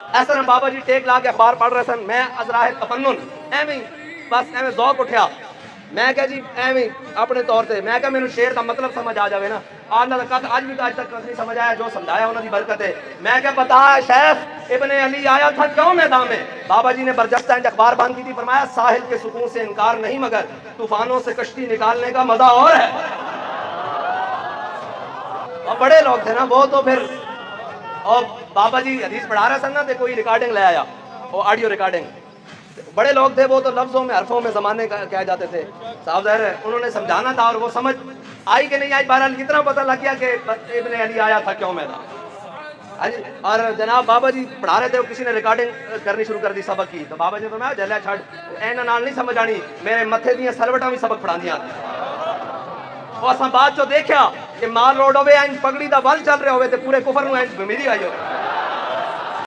इस तरह बाबा जी टेक ला के अखबार पढ़ रहे सन, मैं अजराह तफन्नुन एवं बस एवं ज़ौक उठा। मैं क्या जी एवं अपने तौर से मैं क्या मैंने शेर का मतलब समझ आ जाए ना, आज तक आज भी आज तक नहीं समझ आया, जो समझाया उन्होंने बरकत है। मैं क्या पता शेख इब्ने अली आया था क्यों मैदान में। बाबा जी ने बरजस्ता अखबार बंद की थी, फरमाया साहिल के सुकून से इनकार नहीं मगर तूफानों से कश्ती निकालने का मजा और है। और बड़े लोग थे ना वो, तो फिर और बाबा जी हदीस पढ़ा रहे थे ना, तो कोई रिकॉर्डिंग ले आया, वो ऑडियो रिकॉर्डिंग। बड़े लोग थे वो, तो लफ्जों में हरफों में जमाने का कह जाते थे। साहब ज़ाहिर है उन्होंने समझाना था, और वो समझ आई कि नहीं आई, बहरहाल इतना पता लग गया कि इब्ने अली आया था क्यों मैदान। और जनाब बाबा जी पढ़ा रहे थे, किसी ने रिकॉर्डिंग करनी शुरू कर दी सबक की, तो बाबा जी तो मैं जलिया छड़ एना नाल नहीं समझ आनी, मेरे मथे दियां सरवटां भी सबक पढ़ा दियां। और असां बाद चो देखा कि माल रोड होवे, इंज पगड़ी दा वल चल रहा होवे, ते पूरे कुफर नूं इंज भमीरी आई हो।